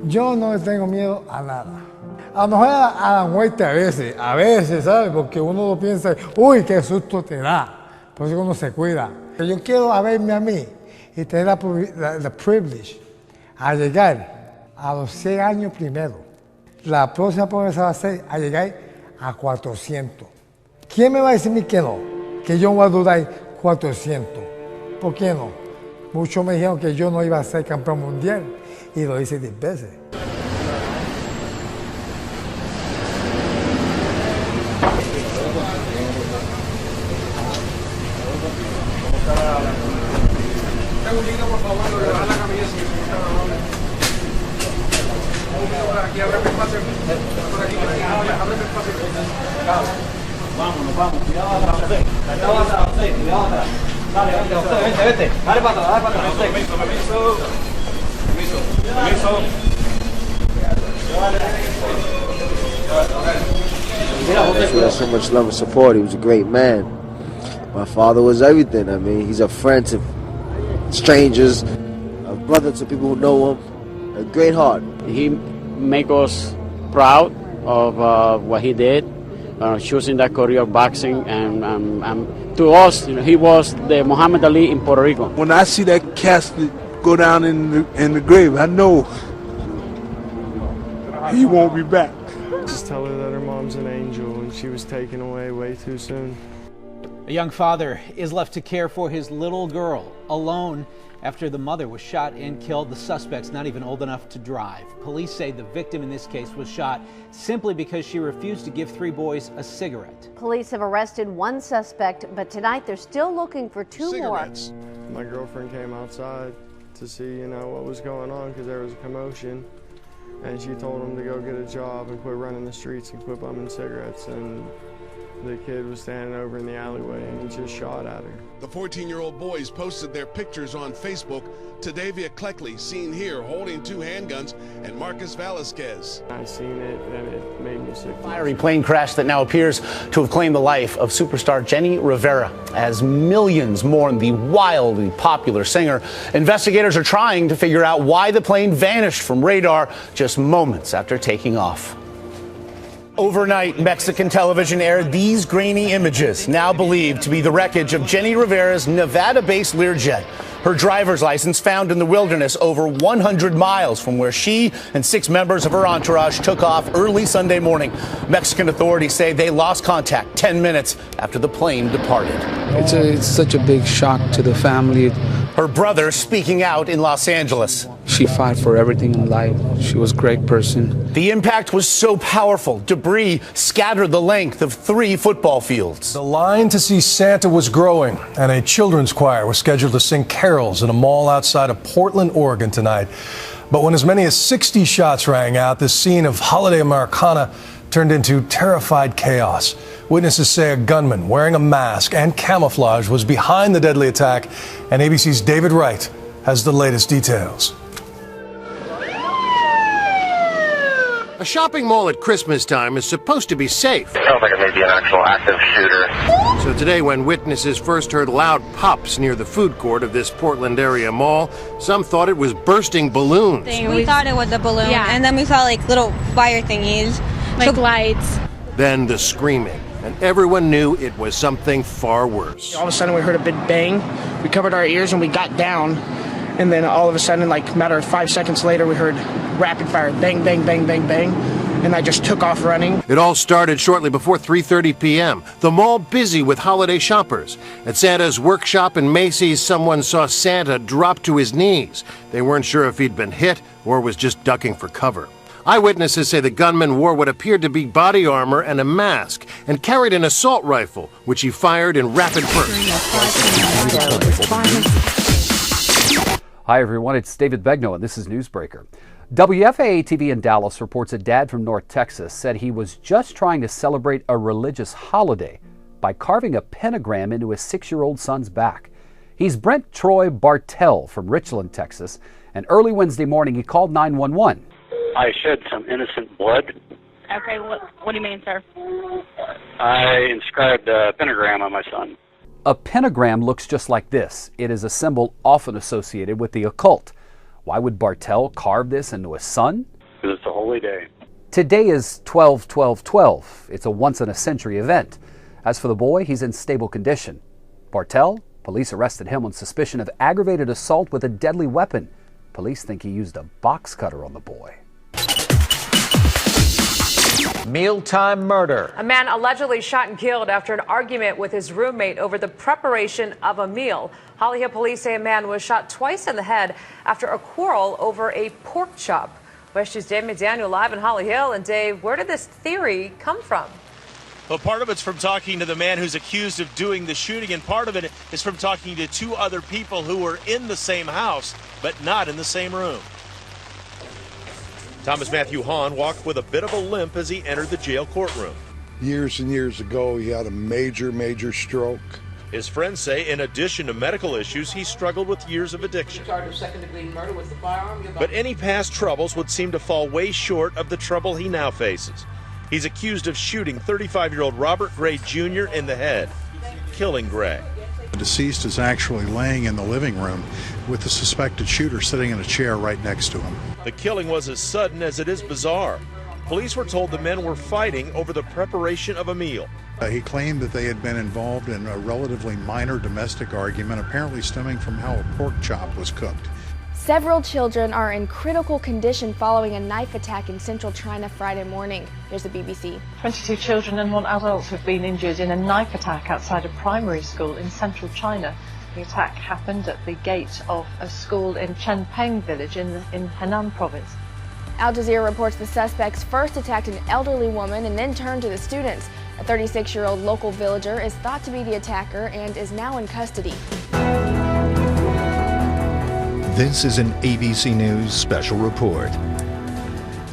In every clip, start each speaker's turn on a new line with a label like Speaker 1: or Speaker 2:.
Speaker 1: Yo no le tengo miedo a nada. A lo mejor a la muerte a veces, ¿sabes? Porque uno lo piensa, uy, qué susto te da. Por eso uno se cuida. Yo quiero verme a mí y tener la privilege a llegar a los 100 años primero. La próxima promesa va a ser a llegar a 400. ¿Quién me va a decir a mí que no? Que yo voy a durar 400. ¿Por qué no? Muchos me dijeron que yo no iba a ser campeón mundial y lo hice 10 veces.
Speaker 2: Por favor, le bajan la camilla si me están amable. Por aquí, ábreme espacio. Por aquí, ábreme espacio.
Speaker 3: Vamos, cuidado atrás, José. Cuidado atrás, José, cuidado atrás. Dale, vete. Dale para atrás, José. Permiso.
Speaker 4: He had so much love and support. He was a great man. My father was everything. I mean, he's a friend to strangers, a brother to people who know him, a great heart.
Speaker 5: He make us proud of what he did, choosing that career of boxing, and to us, he was the Muhammad Ali in Puerto Rico.
Speaker 6: When I see that casket go down in the grave, I know he won't be back.
Speaker 7: Just tell her that her mom's an angel and she was taken away way too soon.
Speaker 8: A young father is left to care for his little girl alone after the mother was shot and killed. The suspect's not even old enough to drive. Police say the victim in this case was shot simply because she refused to give 3 boys a cigarette.
Speaker 9: Police have arrested 1 suspect, but tonight they're still looking for 2 more.
Speaker 7: My girlfriend came outside to see, what was going on because there was a commotion. And she told him to go get a job and quit running the streets and quit bumming cigarettes. And the kid was standing over in the alleyway and he just shot at her.
Speaker 10: The 14-year-old boys posted their pictures on Facebook. Tadavia Cleckley, seen here holding 2 handguns, and Marcus Velasquez.
Speaker 7: I seen it and it made me sick.
Speaker 11: Fiery plane crash that now appears to have claimed the life of superstar Jenni Rivera. As millions mourn the wildly popular singer, investigators are trying to figure out why the plane vanished from radar just moments after taking off. Overnight, Mexican television aired these grainy images, now believed to be the wreckage of Jenni Rivera's Nevada-based Learjet. Her driver's license found in the wilderness over 100 miles from where she and 6 members of her entourage took off early Sunday morning. Mexican authorities say they lost contact 10 minutes after the plane departed.
Speaker 12: It's such a big shock to the family.
Speaker 11: Her brother speaking out in Los Angeles.
Speaker 12: She fought for everything in life. She was a great person.
Speaker 11: The impact was so powerful, debris scattered the length of 3 football fields.
Speaker 13: The line to see Santa was growing, and a children's choir was scheduled to sing carols in a mall outside of Portland, Oregon tonight. But when as many as 60 shots rang out, this scene of holiday Americana turned into terrified chaos. Witnesses say a gunman wearing a mask and camouflage was behind the deadly attack, and ABC's David Wright has the latest details.
Speaker 14: A shopping mall at Christmas time is supposed to be safe.
Speaker 15: It sounds like it may be an actual active shooter.
Speaker 14: So today, when witnesses first heard loud pops near the food court of this Portland area mall, some thought it was bursting balloons.
Speaker 16: We thought it was a balloon, and then we saw like little fire thingies, like lights.
Speaker 14: Then the screaming, and everyone knew it was something far worse.
Speaker 17: All of a sudden we heard a big bang, we covered our ears and we got down, and then all of a sudden, like a matter of 5 seconds later, we heard rapid fire, bang, bang, bang, bang, bang, and I just took off running.
Speaker 14: It all started shortly before 3:30 p.m., the mall busy with holiday shoppers. At Santa's workshop in Macy's, someone saw Santa drop to his knees. They weren't sure if he'd been hit or was just ducking for cover. Eyewitnesses say the gunman wore what appeared to be body armor and a mask and carried an assault rifle, which he fired in rapid bursts.
Speaker 18: Hi, everyone. It's David Begnaud, and this is Newsbreaker. WFAA-TV in Dallas reports a dad from North Texas said he was just trying to celebrate a religious holiday by carving a pentagram into his 6-year-old son's back. He's Brent Troy Bartell from Richland, Texas, and early Wednesday morning he called 911.
Speaker 19: I shed some innocent blood.
Speaker 16: Okay, what do you mean, sir?
Speaker 19: I inscribed a pentagram on my son.
Speaker 18: A pentagram looks just like this. It is a symbol often associated with the occult. Why would Bartell carve this into his son?
Speaker 19: Because it's a holy day.
Speaker 18: Today is 12/12/12. It's a once-in-a-century event. As for the boy, he's in stable condition. Bartell, police arrested him on suspicion of aggravated assault with a deadly weapon. Police think he used a box cutter on the boy.
Speaker 20: Mealtime murder.
Speaker 21: A man allegedly shot and killed after an argument with his roommate over the preparation of a meal. Holly Hill police say a man was shot twice in the head after a quarrel over a pork chop. West New's Dave McDaniel live in Holly Hill. And Dave, where did this theory come from?
Speaker 22: Well, part of it's from talking to the man who's accused of doing the shooting, and part of it is from talking to two other people who were in the same house, but not in the same room. Thomas Matthew Hahn walked with a bit of a limp as he entered the jail courtroom.
Speaker 23: Years and years ago, he had a major stroke.
Speaker 22: His friends say in addition to medical issues, he struggled with years of addiction.
Speaker 24: Charge of second-degree murder with the firearm.
Speaker 22: But any past troubles would seem to fall way short of the trouble he now faces. He's accused of shooting 35-year-old Robert Gray Jr. in the head, killing Gray.
Speaker 25: The deceased is actually laying in the living room with the suspected shooter sitting in a chair right next to him.
Speaker 22: The killing was as sudden as it is bizarre. Police were told the men were fighting over the preparation of a meal.
Speaker 25: He claimed that they had been involved in a relatively minor domestic argument, apparently stemming from how a pork chop was cooked.
Speaker 26: Several children are in critical condition following a knife attack in central China Friday morning. Here's the BBC.
Speaker 27: 22 children and 1 adult have been injured in a knife attack outside a primary school in central China. The attack happened at the gate of a school in Chenpeng village in Henan province.
Speaker 26: Al Jazeera reports the suspects first attacked an elderly woman and then turned to the students. A 36-year-old local villager is thought to be the attacker and is now in custody.
Speaker 20: This is an ABC News special report.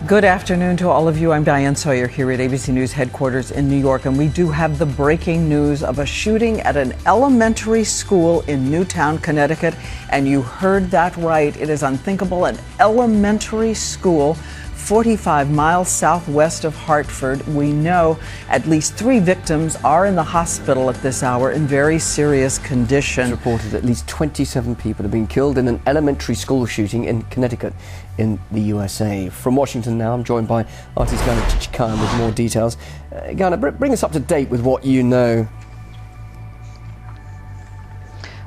Speaker 28: Good afternoon to all of you. I'm Diane Sawyer here at ABC News headquarters in New York, and we do have the breaking news of a shooting at an elementary school in Newtown, Connecticut. And you heard that right. It is unthinkable. An elementary school 45 miles southwest of Hartford. We know at least 3 victims are in the hospital at this hour in very serious condition.
Speaker 29: It's reported at least 27 people have been killed in an elementary school shooting in Connecticut in the USA. From Washington now, I'm joined by artist Ghana Chikan with more details. Ghana, bring us up to date with what you know.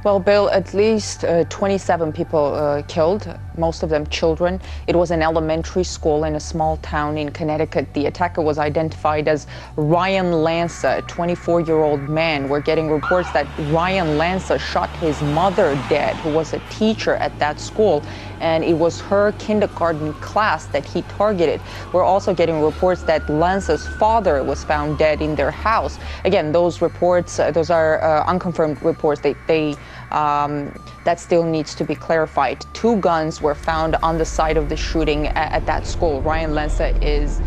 Speaker 30: Well, Bill, at least 27 people killed, most of them children. It was an elementary school in a small town in Connecticut. The attacker was identified as Ryan Lanza, a 24-year-old man. We're getting reports that Ryan Lanza shot his mother dead, who was a teacher at that school, and it was her kindergarten class that he targeted. We're also getting reports that Lanza's father was found dead in their house. Again, those reports, those are unconfirmed reports. That still needs to be clarified. 2 guns were found on the site of the shooting at that school. Ryan Lanza is